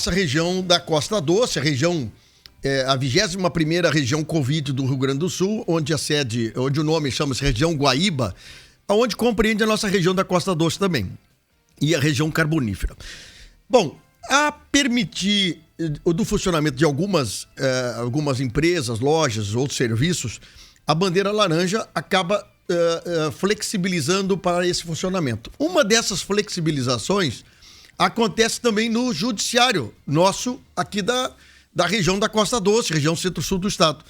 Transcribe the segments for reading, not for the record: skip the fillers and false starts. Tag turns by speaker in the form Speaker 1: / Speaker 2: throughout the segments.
Speaker 1: nossa região da Costa Doce, a região, a 21ª região Covid do Rio Grande do Sul, onde onde o nome chama-se região Guaíba, onde compreende a nossa região da Costa Doce também, e a região carbonífera. Bom, a permitir do funcionamento de algumas empresas, lojas, outros serviços, a bandeira laranja acaba flexibilizando para esse funcionamento. Uma dessas flexibilizações acontece também no judiciário nosso aqui da região da Costa Doce, região centro-sul do estado.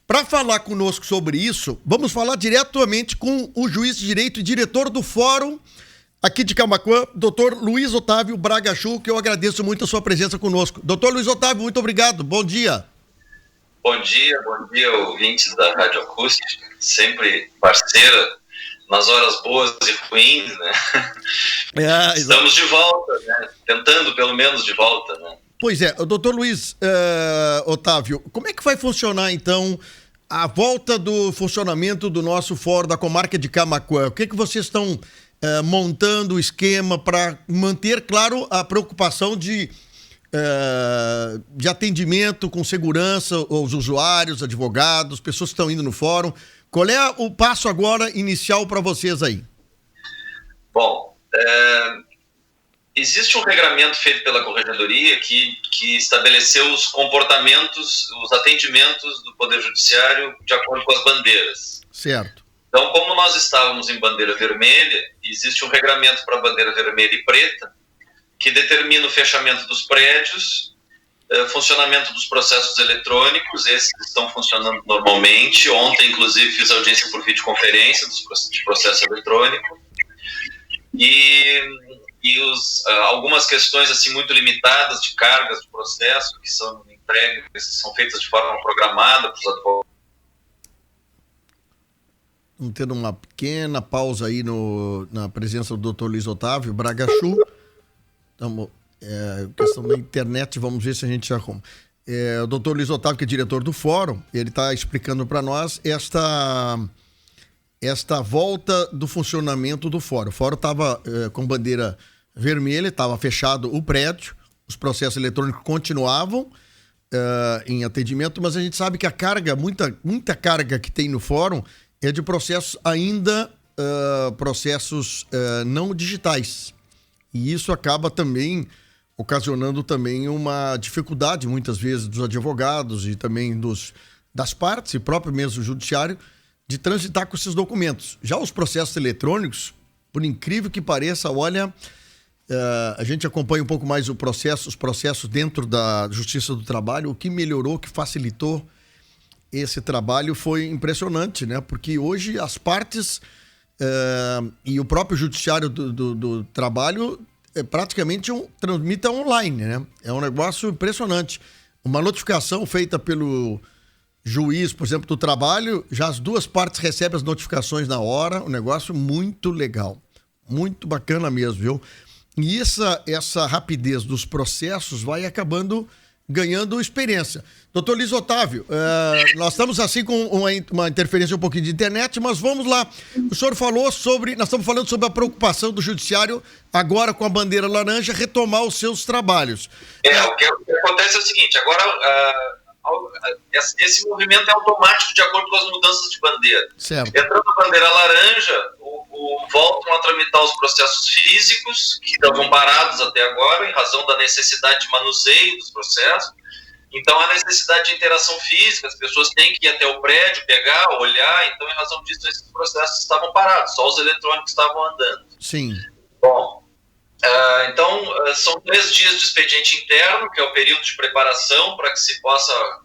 Speaker 1: Para falar conosco sobre isso, vamos falar diretamente com o juiz de direito e diretor do Fórum aqui de Camaquã, doutor Luiz Otávio Braga Chu, que eu agradeço muito a sua presença conosco. Doutor Luiz Otávio, muito obrigado. Bom dia.
Speaker 2: Bom dia, ouvintes da Rádio Acústica, sempre parceira nas horas boas e ruins, né? Estamos de volta, né? Tentando pelo menos de volta, né?
Speaker 1: Pois é, doutor Luiz Otávio, como é que vai funcionar então a volta do funcionamento do nosso fórum da comarca de Camaquã? O que vocês estão montando o esquema para manter, claro, a preocupação de atendimento com segurança aos usuários, advogados, pessoas que estão indo no fórum? Qual é o passo agora inicial para vocês aí?
Speaker 2: Bom, existe um regramento feito pela Corregedoria que estabeleceu os comportamentos, os atendimentos do Poder Judiciário de acordo com as bandeiras.
Speaker 1: Certo.
Speaker 2: Então, como nós estávamos em bandeira vermelha, existe um regramento para bandeira vermelha e preta que determina o fechamento dos prédios, funcionamento dos processos eletrônicos, esses estão funcionando normalmente. Ontem, inclusive, fiz audiência por videoconferência de processo eletrônico. Algumas questões assim muito limitadas de cargas de processo que são entregues, são feitas de forma programada para os advogados.
Speaker 1: Vamos ter uma pequena pausa aí na presença do Dr. Luiz Otávio Braga Chu. Questão da internet, vamos ver se a gente arruma. O Dr. Luiz Otávio, que é diretor do Fórum, ele está explicando para nós esta volta do funcionamento do Fórum. O Fórum estava com bandeira vermelha, estava fechado o prédio, os processos eletrônicos continuavam em atendimento, mas a gente sabe que a carga, muita carga que tem no Fórum é de processos ainda, não digitais. E isso acaba também ocasionando também uma dificuldade, muitas vezes, dos advogados e também das partes, e próprio mesmo judiciário, de transitar com esses documentos. Já os processos eletrônicos, por incrível que pareça, olha, a gente acompanha um pouco mais os processos dentro da Justiça do Trabalho, o que melhorou, o que facilitou esse trabalho foi impressionante, né? Porque hoje as partes e o próprio Judiciário do Trabalho praticamente transmite online, né? É um negócio impressionante. Uma notificação feita pelo juiz, por exemplo, do trabalho, já as duas partes recebem as notificações na hora, um negócio muito legal, muito bacana mesmo, viu? E essa rapidez dos processos vai acabando ganhando experiência. Doutor Luiz Otávio, nós estamos assim com uma interferência um pouquinho de internet, mas vamos lá. O senhor falou nós estamos falando sobre a preocupação do judiciário, agora com a bandeira laranja, retomar os seus trabalhos.
Speaker 2: O que acontece é o seguinte, agora esse movimento é automático de acordo com as mudanças de bandeira.
Speaker 1: Certo.
Speaker 2: Entrando a bandeira laranja, voltam a tramitar os processos físicos, que estavam parados até agora, em razão da necessidade de manuseio dos processos. Então, a necessidade de interação física, as pessoas têm que ir até o prédio, pegar, olhar, então, em razão disso, esses processos estavam parados, só os eletrônicos estavam andando.
Speaker 1: Sim.
Speaker 2: Bom, então, são 3 dias de expediente interno, que é o período de preparação para que se possa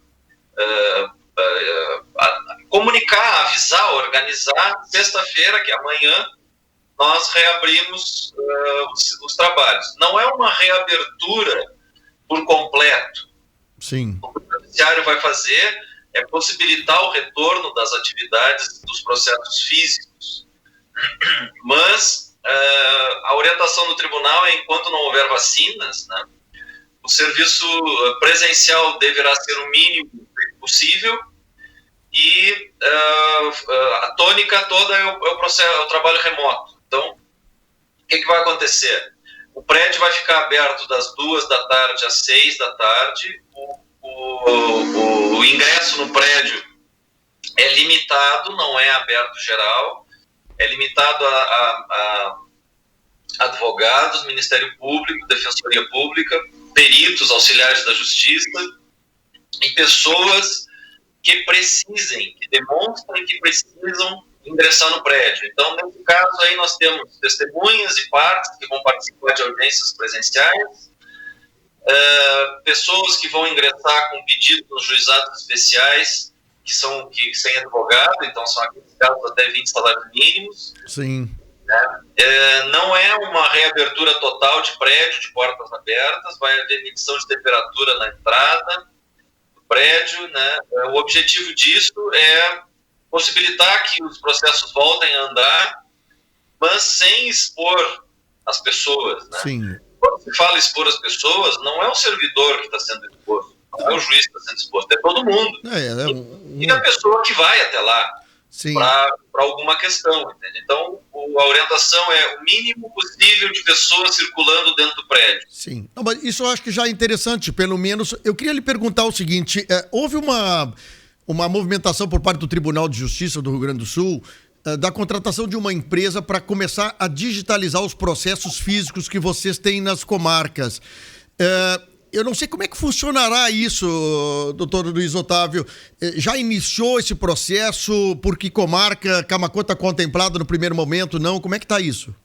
Speaker 2: comunicar, avisar, organizar. Sexta-feira, que é amanhã, nós reabrimos os trabalhos. Não é uma reabertura por completo.
Speaker 1: Sim.
Speaker 2: O que o judiciário vai fazer é possibilitar o retorno das atividades dos processos físicos. Mas a orientação do tribunal é, enquanto não houver vacinas, né, o serviço presencial deverá ser o mínimo possível e a tônica toda é o trabalho remoto. Então, o que vai acontecer? O prédio vai ficar aberto das 2 da tarde às 6 da tarde. O ingresso no prédio é limitado, não é aberto geral, é limitado a advogados, Ministério Público, Defensoria Pública, peritos, auxiliares da Justiça e pessoas que precisem, que demonstrem que precisam ingressar no prédio. Então, nesse caso aí, nós temos testemunhas e partes que vão participar de audiências presenciais, pessoas que vão ingressar com pedido nos juizados especiais, que sem advogado, então são aqueles casos até 20 salários mínimos.
Speaker 1: Sim.
Speaker 2: Não é uma reabertura total de prédio, de portas abertas, vai haver medição de temperatura na entrada do prédio, né? O objetivo disso é possibilitar que os processos voltem a andar, mas sem expor as pessoas, né?
Speaker 1: Sim.
Speaker 2: Quando se fala expor as pessoas, não é o servidor que está sendo exposto, não é o juiz que está sendo exposto, é todo mundo. E a pessoa que vai até lá para alguma questão, entende? Então, a orientação é o mínimo possível de pessoas circulando dentro do prédio.
Speaker 1: Sim. Não, mas isso eu acho que já é interessante, pelo menos. Eu queria lhe perguntar o seguinte, houve uma movimentação por parte do Tribunal de Justiça do Rio Grande do Sul da contratação de uma empresa para começar a digitalizar os processos físicos que vocês têm nas comarcas. Eu não sei como é que funcionará isso, doutor Luiz Otávio. Já iniciou esse processo? Por que comarca? Camaquã está contemplado no primeiro momento? Não? Como é que está isso?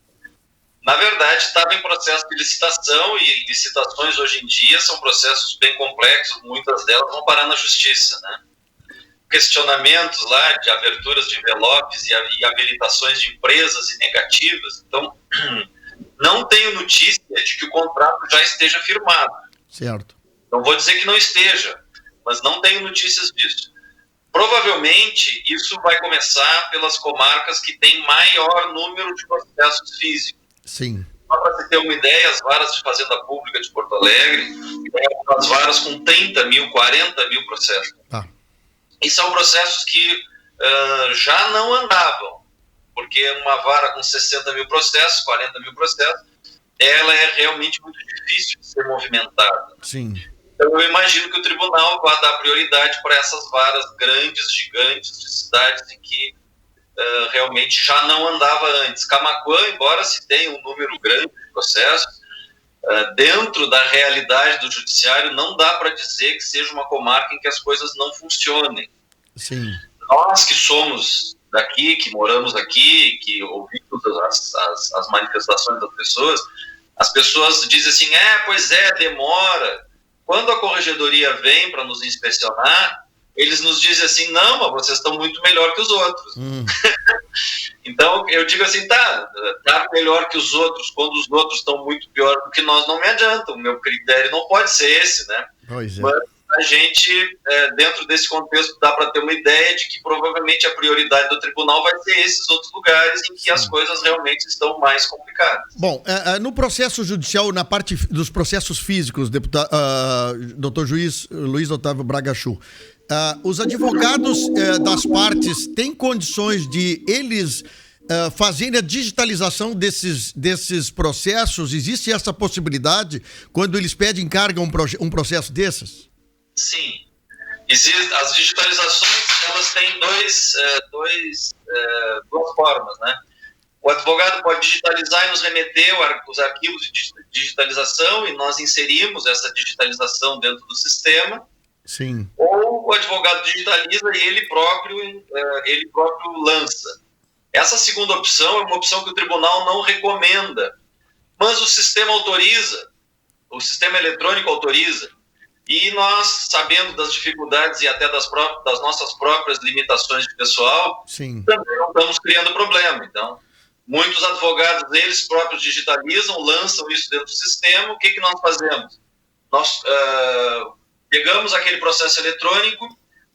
Speaker 2: Na verdade, estava em processo de licitação, e licitações hoje em dia são processos bem complexos, muitas delas vão parar na justiça, né? Questionamentos lá de aberturas de envelopes e habilitações de empresas e negativas. Então, não tenho notícia de que o contrato já esteja firmado.
Speaker 1: Certo.
Speaker 2: Não vou dizer que não esteja, mas não tenho notícias disso. Provavelmente, isso vai começar pelas comarcas que têm maior número de processos físicos.
Speaker 1: Sim.
Speaker 2: Para você ter uma ideia, as varas de Fazenda Pública de Porto Alegre têm algumas varas com 30 mil, 40 mil processos. E são processos que já não andavam, porque uma vara com 60 mil processos, 40 mil processos, ela é realmente muito difícil de ser movimentada.
Speaker 1: Sim.
Speaker 2: Então, eu imagino que o tribunal vai dar prioridade para essas varas grandes, gigantes, de cidades em que realmente já não andava antes. Camaquã, embora se tenha um número grande de processos, dentro da realidade do judiciário, não dá para dizer que seja uma comarca em que as coisas não funcionem.
Speaker 1: Sim.
Speaker 2: Nós que somos daqui, que moramos aqui, que ouvimos as manifestações das pessoas, as pessoas dizem assim, pois é, demora. Quando a corregedoria vem para nos inspecionar, eles nos dizem assim, não, mas vocês estão muito melhor que os outros. Então, eu digo assim, tá melhor que os outros, quando os outros estão muito pior do que nós, não me adianta, o meu critério não pode ser esse, né?
Speaker 1: Pois é.
Speaker 2: Mas a gente, dentro desse contexto, dá para ter uma ideia de que provavelmente a prioridade do tribunal vai ser esses outros lugares em que as coisas realmente estão mais complicadas.
Speaker 1: Bom, no processo judicial, na parte dos processos físicos, doutor juiz Luiz Otávio Bragachu, os advogados das partes têm condições de eles fazerem a digitalização desses processos? Existe essa possibilidade quando eles pedem carga um processo desses?
Speaker 2: Sim. As digitalizações, elas têm duas formas, né? O advogado pode digitalizar e nos remeter os arquivos de digitalização e nós inserimos essa digitalização dentro do sistema.
Speaker 1: Sim.
Speaker 2: Ou o advogado digitaliza e ele próprio lança. Essa segunda opção é uma opção que o tribunal não recomenda, mas o sistema autoriza, o sistema eletrônico autoriza, e nós, sabendo das dificuldades e até das nossas próprias limitações de pessoal,
Speaker 1: sim,
Speaker 2: também não estamos criando problema. Então, muitos advogados, eles próprios digitalizam, lançam isso dentro do sistema. O que nós fazemos? Nós pegamos aquele processo eletrônico,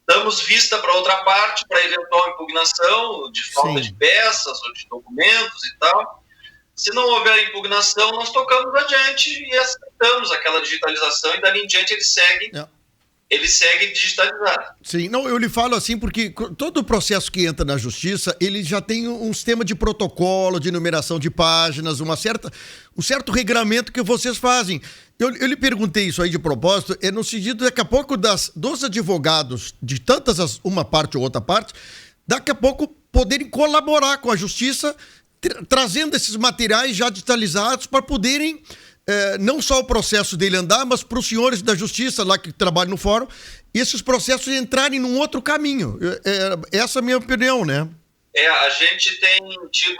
Speaker 2: damos vista para outra parte, para eventual impugnação de falta de peças ou de documentos e tal. Se não houver impugnação, nós tocamos adiante e aceitamos aquela digitalização e dali em diante eles seguem ele segue digitalizado.
Speaker 1: Sim, não, eu lhe falo assim porque todo o processo que entra na justiça, ele já tem um sistema de protocolo, de numeração de páginas, um certo regramento que vocês fazem. Eu lhe perguntei isso aí de propósito, no sentido daqui a pouco dos advogados, de tantas uma parte ou outra parte, daqui a pouco poderem colaborar com a justiça, trazendo esses materiais já digitalizados para poderem não só o processo dele andar, mas para os senhores da justiça lá que trabalham no fórum, esses processos entrarem num outro caminho. Essa é a minha opinião, né?
Speaker 2: A gente tem tido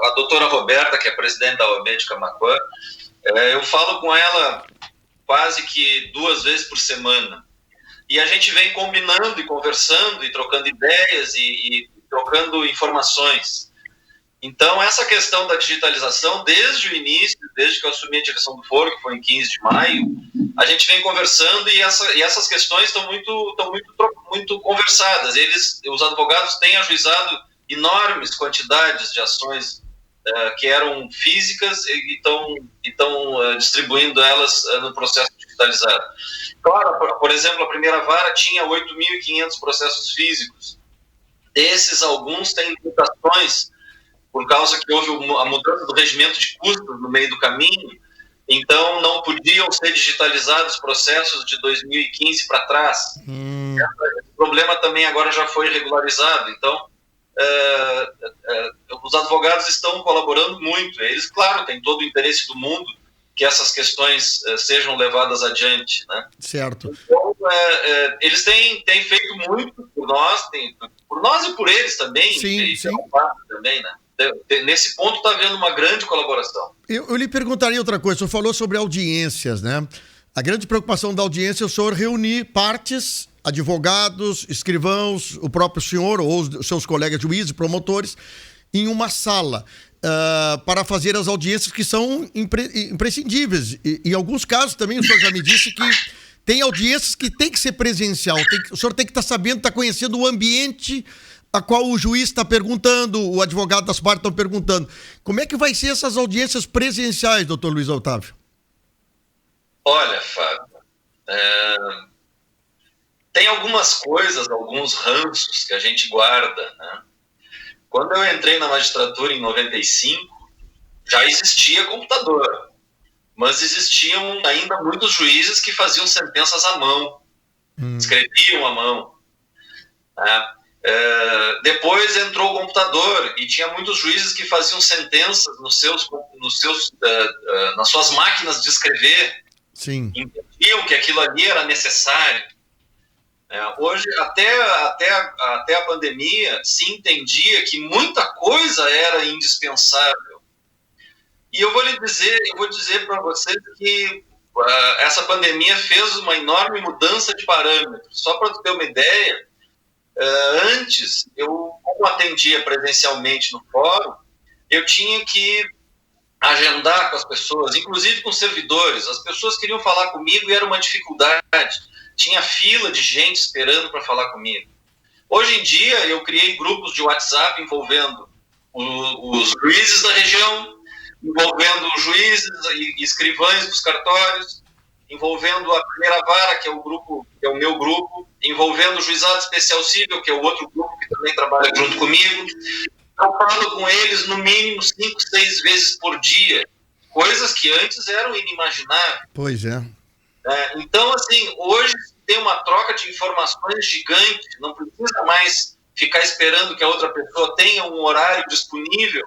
Speaker 2: a doutora Roberta, que é presidente da OAB de Camaquã, eu falo com ela quase que 2 vezes por semana. E a gente vem combinando e conversando e trocando ideias e trocando informações. Então, essa questão da digitalização, desde o início, desde que eu assumi a direção do foro, que foi em 15 de maio, a gente vem conversando e essas questões estão muito conversadas. Os advogados têm ajuizado enormes quantidades de ações que eram físicas e estão distribuindo elas no processo digitalizado. Claro, por exemplo, a primeira vara tinha 8.500 processos físicos. Desses, alguns têm limitações por causa que houve a mudança do regimento de custos no meio do caminho, então não podiam ser digitalizados processos de 2015 para trás. Esse problema também agora já foi regularizado, então os advogados estão colaborando muito. Eles, claro, têm todo o interesse do mundo que essas questões sejam levadas adiante, né?
Speaker 1: Certo.
Speaker 2: Então, eles têm feito muito por nós e por eles também.
Speaker 1: Sim.
Speaker 2: Também, né? Nesse ponto está havendo uma grande colaboração.
Speaker 1: Eu lhe perguntaria outra coisa. O senhor falou sobre audiências, né? A grande preocupação da audiência é o senhor reunir partes, advogados, escrivãos, o próprio senhor ou os seus colegas juízes, promotores, em uma sala para fazer as audiências que são imprescindíveis. E em alguns casos também o senhor já me disse que tem audiências que tem que ser presencial. O senhor tem que estar sabendo, estar conhecendo o ambiente a qual o juiz está perguntando, o advogado das partes estão perguntando. Como é que vai ser essas audiências presenciais, doutor Luiz Otávio?
Speaker 2: Olha, Fábio, tem algumas coisas, alguns ranços que a gente guarda, né? Quando eu entrei na magistratura em 95, já existia computador, mas existiam ainda muitos juízes que faziam sentenças à mão, escreviam à mão, né? Depois entrou o computador e tinha muitos juízes que faziam sentenças nas suas máquinas de escrever.
Speaker 1: Sim.
Speaker 2: Entendiam que aquilo ali era necessário. Hoje, até a pandemia, se entendia que muita coisa era indispensável. E eu vou dizer para vocês que essa pandemia fez uma enorme mudança de parâmetros. Só para ter uma ideia, antes, como atendia presencialmente no fórum, eu tinha que agendar com as pessoas, inclusive com servidores. As pessoas queriam falar comigo e era uma dificuldade. Tinha fila de gente esperando para falar comigo. Hoje em dia, eu criei grupos de WhatsApp envolvendo os juízes da região, envolvendo juízes e escrivães dos cartórios, envolvendo a primeira vara, que é o meu grupo, envolvendo o juizado especial civil, que é o outro grupo que também trabalha junto comigo. Eu falo com eles no mínimo 5, 6 vezes por dia, coisas que antes eram inimagináveis.
Speaker 1: Pois é.
Speaker 2: Então, assim, hoje tem uma troca de informações gigante, não precisa mais ficar esperando que a outra pessoa tenha um horário disponível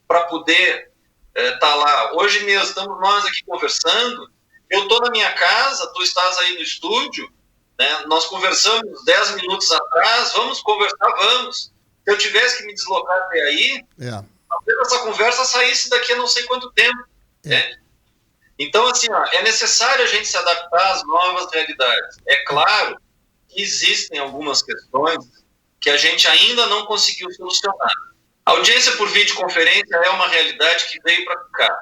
Speaker 2: para poder estar lá. Hoje mesmo estamos nós aqui conversando, eu estou na minha casa, tu estás aí no estúdio, né? Nós conversamos 10 minutos atrás, vamos conversar, vamos. Se eu tivesse que me deslocar até aí, talvez essa conversa saísse daqui a não sei quanto tempo. Né? Então, assim, é necessário a gente se adaptar às novas realidades. É claro que existem algumas questões que a gente ainda não conseguiu solucionar. A audiência por videoconferência é uma realidade que veio para ficar.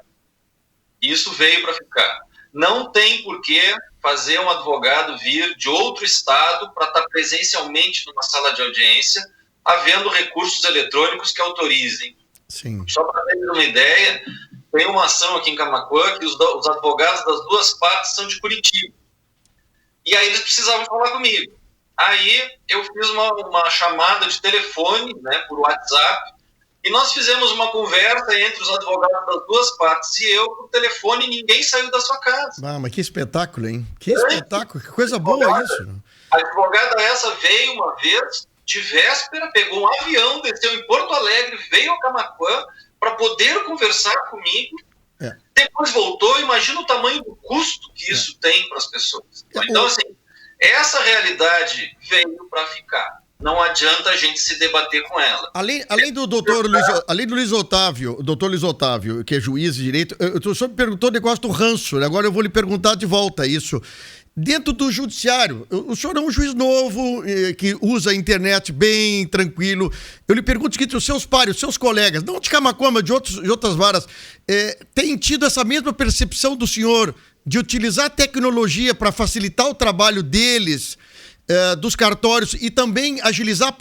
Speaker 2: Isso veio para ficar. Não tem por que fazer um advogado vir de outro estado para estar presencialmente numa sala de audiência, havendo recursos eletrônicos que autorizem.
Speaker 1: Sim.
Speaker 2: Só para ter uma ideia, tem uma ação aqui em Camaquã que os advogados das duas partes são de Curitiba. E aí eles precisavam falar comigo. Aí eu fiz uma chamada de telefone, né, por WhatsApp, e nós fizemos uma conversa entre os advogados das duas partes e eu por telefone, e ninguém saiu da sua casa.
Speaker 1: Ah, mas que espetáculo, hein? Que espetáculo, que coisa boa isso.
Speaker 2: A advogada essa veio uma vez, de véspera, pegou um avião, desceu em Porto Alegre, veio a Camaquã para poder conversar comigo. Depois voltou. Imagina o tamanho do custo que isso tem para as pessoas. Então, assim, essa realidade veio para ficar. Não adianta a gente se debater com ela.
Speaker 1: Além do doutor Luiz Otávio, que é juiz de direito, o senhor me perguntou o negócio do ranço, né? Agora eu vou lhe perguntar de volta isso. Dentro do judiciário, o senhor é um juiz novo, que usa a internet bem tranquilo. Eu lhe pergunto o seguinte: os seus pares, os seus colegas, não de Camaquã, mas de outras varas, têm tido essa mesma percepção do senhor de utilizar a tecnologia para facilitar o trabalho deles, dos cartórios, e também agilizar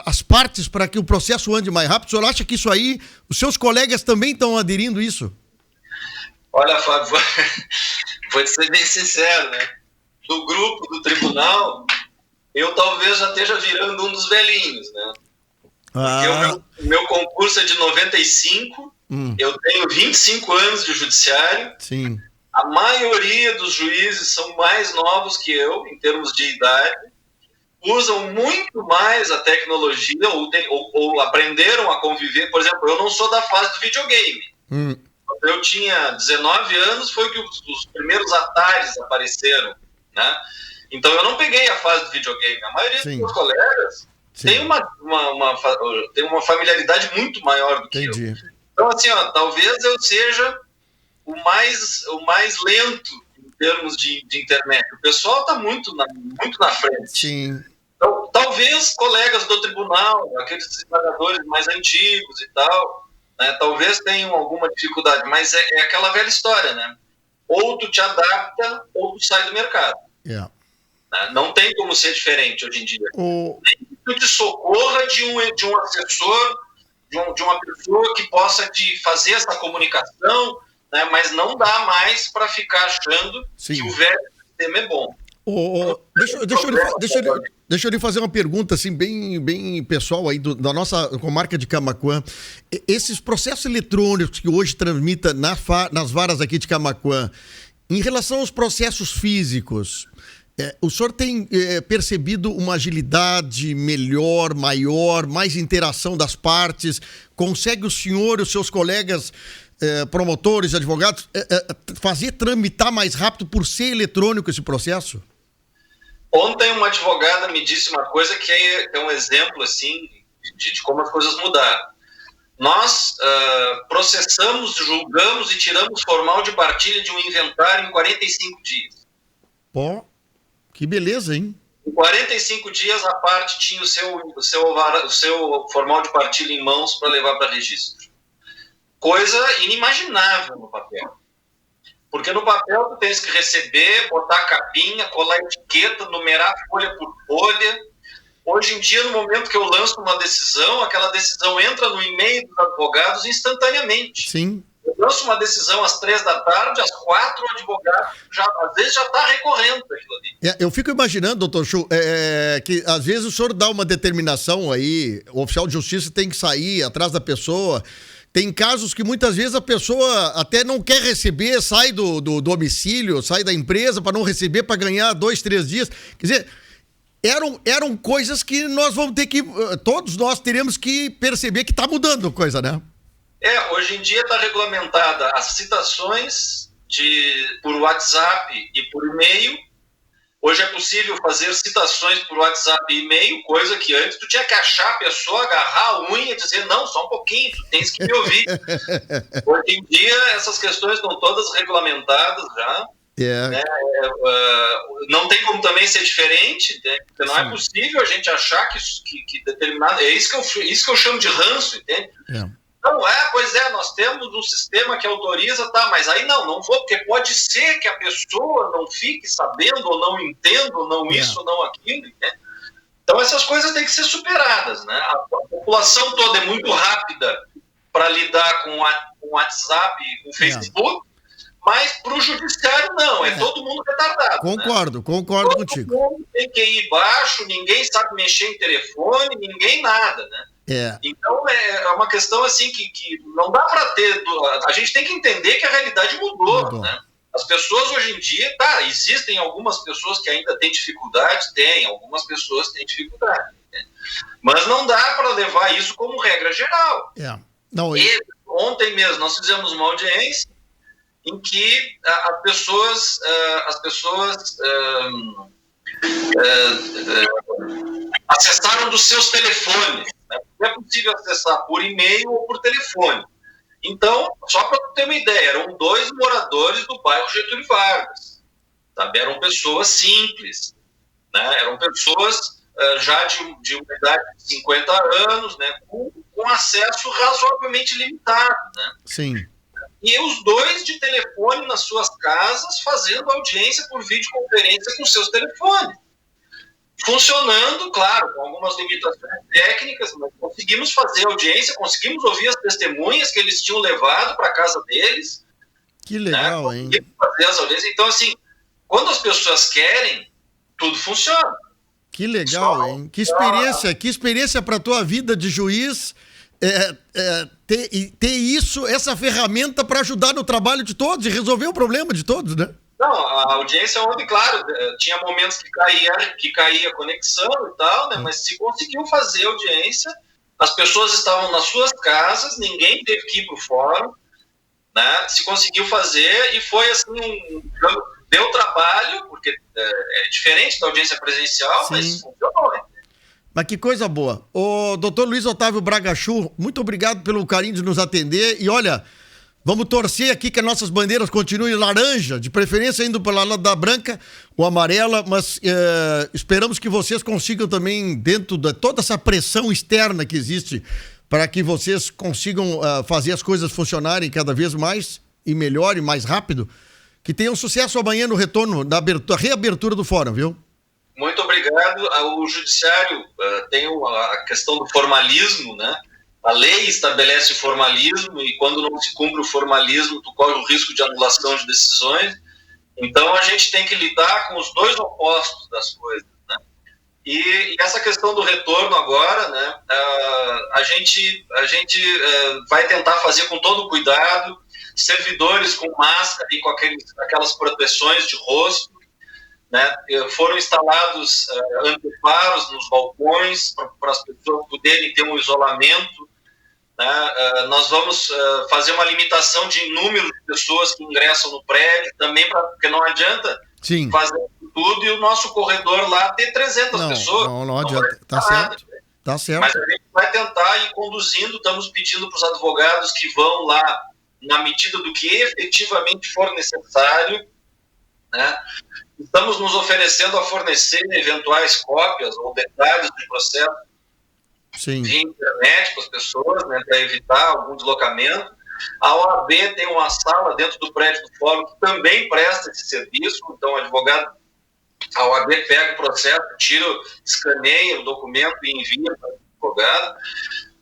Speaker 1: as partes para que o processo ande mais rápido? O senhor acha que isso aí, os seus colegas também estão aderindo a isso?
Speaker 2: Olha, Fábio, vou te ser bem sincero, né? Do grupo do tribunal, eu talvez já esteja virando um dos velhinhos, né? Porque o meu concurso é de 95, eu tenho 25 anos de judiciário.
Speaker 1: Sim.
Speaker 2: A maioria dos juízes são mais novos que eu, em termos de idade, usam muito mais a tecnologia, ou aprenderam a conviver. Por exemplo, eu não sou da fase do videogame. Quando eu tinha 19 anos, foi que os primeiros Ataris apareceram, né? Então eu não peguei a fase do videogame. A maioria dos meus colegas tem uma familiaridade muito maior do que eu. Então, assim, talvez eu seja o mais lento em termos de internet. O pessoal está muito na frente.
Speaker 1: Sim.
Speaker 2: Então, talvez colegas do tribunal, aqueles desembargadores mais antigos e tal, né, talvez tenham alguma dificuldade, mas é aquela velha história, né? Ou tu te adapta, ou tu sai do mercado. Né? Não tem como ser diferente hoje em dia. Nem que tu te socorra de um assessor, de uma pessoa que possa te fazer essa comunicação, né? Mas não dá mais para ficar achando que o velho sistema é bom.
Speaker 1: Deixa eu lhe fazer uma pergunta assim, bem pessoal aí da nossa comarca de Camaquã. Esses processos eletrônicos que hoje transmita nas varas aqui de Camaquã, em relação aos processos físicos, o senhor tem percebido uma agilidade melhor, maior, mais interação das partes? Consegue o senhor e os seus colegas promotores, advogados, fazer tramitar mais rápido por ser eletrônico esse processo?
Speaker 2: Ontem uma advogada me disse uma coisa que é um exemplo assim de como as coisas mudaram. Nós processamos, julgamos e tiramos formal de partilha de um inventário em 45 dias.
Speaker 1: Pô, que beleza, hein?
Speaker 2: Em 45 dias a parte tinha o seu formal de partilha em mãos para levar para registro. Coisa inimaginável no papel. Porque no papel tu tens que receber, botar a capinha, colar etiqueta, numerar folha por folha. Hoje em dia, no momento que eu lanço uma decisão, aquela decisão entra no e-mail dos advogados instantaneamente.
Speaker 1: Sim.
Speaker 2: Eu lanço uma decisão às 3 da tarde, às 4 o advogado às vezes já está recorrendo daquilo ali.
Speaker 1: Eu fico imaginando, doutor Chu, que às vezes o senhor dá uma determinação aí, o oficial de justiça tem que sair atrás da pessoa. Tem casos que muitas vezes a pessoa até não quer receber, sai do domicílio, sai da empresa para não receber, para ganhar 2, 3 dias. Quer dizer, eram coisas que nós vamos ter que, todos nós teremos que perceber que está mudando a coisa, né?
Speaker 2: Hoje em dia está regulamentada as citações por WhatsApp e por e-mail. Hoje é possível fazer citações por WhatsApp e e-mail, coisa que antes tu tinha que achar a pessoa, agarrar a unha e dizer, não, só um pouquinho, tu tens que me ouvir. Hoje em dia, essas questões estão todas regulamentadas já. Né? Não tem como também ser diferente, né? Porque não é possível a gente achar que determinado... É isso que eu chamo de ranço, entende? Não, pois nós temos um sistema que autoriza, tá, mas aí não vou, porque pode ser que a pessoa não fique sabendo, ou não entenda, ou não isso, ou não aquilo, né? Então essas coisas têm que ser superadas, né? A população toda é muito rápida para lidar com o WhatsApp e com o Facebook, mas para o judiciário não, é todo mundo retardado.
Speaker 1: Concordo
Speaker 2: todo
Speaker 1: contigo.
Speaker 2: Todo mundo tem QI baixo, ninguém sabe mexer em telefone, ninguém nada, né? Então é uma questão assim que não dá para ter. A gente tem que entender que a realidade mudou. Né? As pessoas hoje em dia, existem algumas pessoas que ainda têm dificuldade, algumas pessoas têm dificuldade. Né? Mas não dá para levar isso como regra geral. E ontem mesmo nós fizemos uma audiência em que as pessoas acessaram dos seus telefones. Né? Não é possível acessar por e-mail ou por telefone. Então, só para ter uma ideia, eram 2 moradores do bairro Getúlio Vargas. Sabe? Eram pessoas simples, né? Eram pessoas já de uma idade de 50 anos, né? com acesso razoavelmente limitado. Né?
Speaker 1: Sim.
Speaker 2: E os 2 de telefone nas suas casas, fazendo audiência por videoconferência com seus telefones. Funcionando, claro, com algumas limitações técnicas, mas conseguimos fazer audiência, conseguimos ouvir as testemunhas que eles tinham levado para a casa deles.
Speaker 1: Que legal, né? Hein?
Speaker 2: Fazer as audiências. Então, assim, quando as pessoas querem, tudo funciona.
Speaker 1: Que legal, hein? Que experiência para a tua vida de juiz, ter isso, essa ferramenta para ajudar no trabalho de todos e resolver o problema de todos, né?
Speaker 2: Não, a audiência ontem, claro, tinha momentos que caía a conexão e tal, né? Mas se conseguiu fazer audiência, as pessoas estavam nas suas casas, ninguém teve que ir para o fórum, né? Se conseguiu fazer e foi assim, deu trabalho, porque é diferente da audiência presencial,
Speaker 1: Sim.
Speaker 2: Mas funcionou, né?
Speaker 1: Mas que coisa boa. O doutor Luiz Otávio Bragachu, muito obrigado pelo carinho de nos atender. E olha, vamos torcer aqui que as nossas bandeiras continuem laranja, de preferência indo pela lado da branca ou amarela, mas esperamos que vocês consigam também, dentro de toda essa pressão externa que existe, para que vocês consigam fazer as coisas funcionarem cada vez mais e melhor e mais rápido, que tenham sucesso amanhã no retorno, da reabertura do fórum, viu?
Speaker 2: Muito obrigado. O judiciário tem a questão do formalismo, né? A lei estabelece formalismo e quando não se cumpre o formalismo, tu corre o risco de anulação de decisões. Então, a gente tem que lidar com os 2 opostos das coisas, né? E essa questão do retorno agora, né? A gente vai tentar fazer com todo cuidado, servidores com máscara e com aquelas proteções de rosto, né? Foram instalados anteparos nos balcões para as pessoas poderem ter um isolamento, né? Nós vamos fazer uma limitação de número de pessoas que ingressam no prédio, também porque não adianta fazer tudo e o nosso corredor lá ter 300 pessoas.
Speaker 1: Não adianta, tá certo.
Speaker 2: Mas a gente vai tentar ir conduzindo, estamos pedindo para os advogados que vão lá na medida do que efetivamente for necessário, né? Estamos nos oferecendo a fornecer eventuais cópias ou detalhes do processo via internet para as pessoas, né, para evitar algum deslocamento. A OAB tem uma sala dentro do prédio do fórum que também presta esse serviço, então a OAB pega o processo, escaneia o documento e envia para o advogado.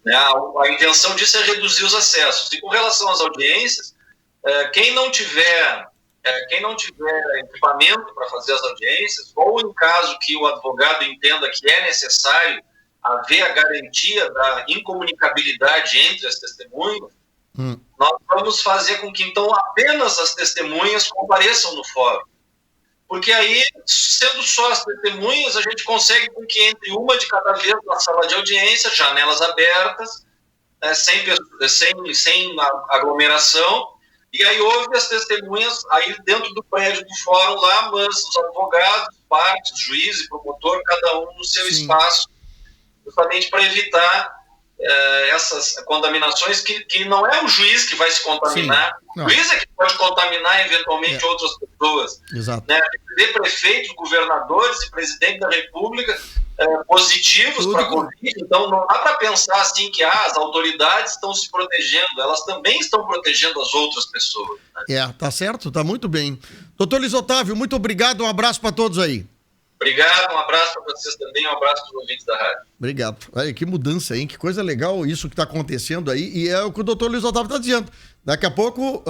Speaker 2: Né? A intenção disso é reduzir os acessos. E com relação às audiências, quem não tiver equipamento para fazer as audiências, ou em caso que o advogado entenda que é necessário haver a garantia da incomunicabilidade entre as testemunhas, nós vamos fazer com que, então, apenas as testemunhas compareçam no fórum. Porque aí, sendo só as testemunhas, a gente consegue com que entre uma de cada vez na sala de audiência, janelas abertas, sem aglomeração, e aí houve as testemunhas aí dentro do prédio do fórum lá, mas os advogados, partes, juiz e promotor, cada um no seu espaço, justamente para evitar essas contaminações que não é o juiz que vai se contaminar, o juiz é que pode contaminar eventualmente outras pessoas.
Speaker 1: Exato.
Speaker 2: Né? Vê prefeitos, governadores e presidente da República positivos para a Covid, então não dá para pensar assim que as autoridades estão se protegendo, elas também estão protegendo as outras pessoas. Né?
Speaker 1: Tá certo, tá muito bem. Doutor Luiz Otávio, muito obrigado, um abraço para todos aí.
Speaker 2: Obrigado, um abraço para vocês também, um abraço para os ouvintes da rádio.
Speaker 1: Obrigado. Aí, que mudança, hein? Que coisa legal isso que está acontecendo aí, e é o que o doutor Luiz Otávio está dizendo. Daqui a pouco,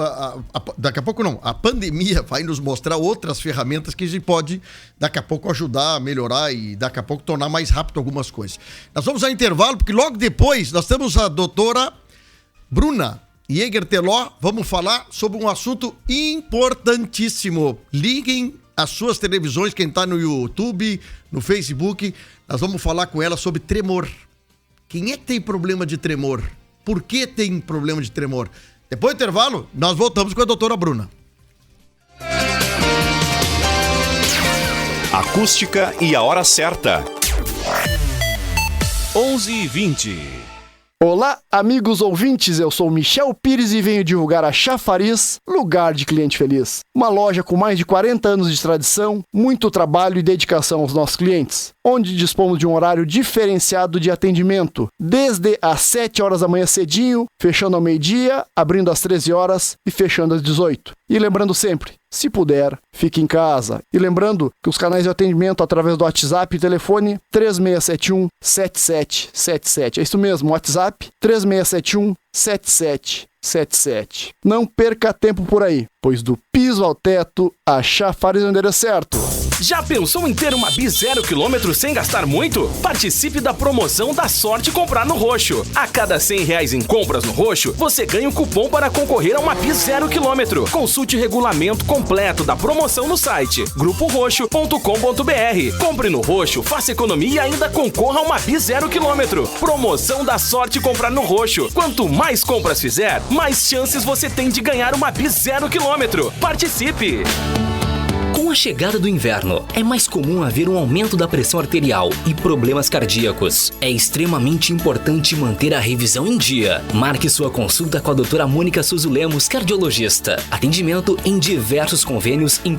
Speaker 1: a pandemia vai nos mostrar outras ferramentas que a gente pode, daqui a pouco, ajudar a melhorar e daqui a pouco tornar mais rápido algumas coisas. Nós vamos ao intervalo, porque logo depois nós temos a doutora Bruna Jäger-Teló. Vamos falar sobre um assunto importantíssimo. Liguem as suas televisões, quem está no YouTube, no Facebook. Nós vamos falar com ela sobre tremor. Quem é que tem problema de tremor? Por que tem problema de tremor? Depois do intervalo, nós voltamos com a doutora Bruna.
Speaker 3: Acústica e a hora certa. 11h20.
Speaker 4: Olá, amigos ouvintes, eu sou Michel Pires e venho divulgar a Chafariz, lugar de cliente feliz. Uma loja com mais de 40 anos de tradição, muito trabalho e dedicação aos nossos clientes, onde dispomos de um horário diferenciado de atendimento, desde às 7 horas da manhã cedinho, fechando ao meio-dia, abrindo às 13 horas e fechando às 18. E lembrando sempre, se puder, fique em casa. E lembrando que os canais de atendimento através do WhatsApp e telefone 3671-7777. É isso mesmo, WhatsApp 3671-7777. Não perca tempo por aí, pois do piso ao teto, a Chafariz é o endereço certo.
Speaker 5: Já pensou em ter uma Bis 0 km sem gastar muito? Participe da promoção da Sorte Comprar no Roxo. A cada R$100 em compras no Roxo, você ganha um cupom para concorrer a uma Bis 0 km. Consulte o regulamento completo da promoção no site gruporoxo.com.br. Compre no Roxo, faça economia e ainda concorra a uma Bis 0 km. Promoção da Sorte Comprar no Roxo. Quanto mais compras fizer, mais chances você tem de ganhar uma Bis 0 km. Participe!
Speaker 6: Com a chegada do inverno, é mais comum haver um aumento da pressão arterial e problemas cardíacos. É extremamente importante manter a revisão em dia. Marque sua consulta com a doutora Mônica Souza Lemos, cardiologista. Atendimento em diversos convênios,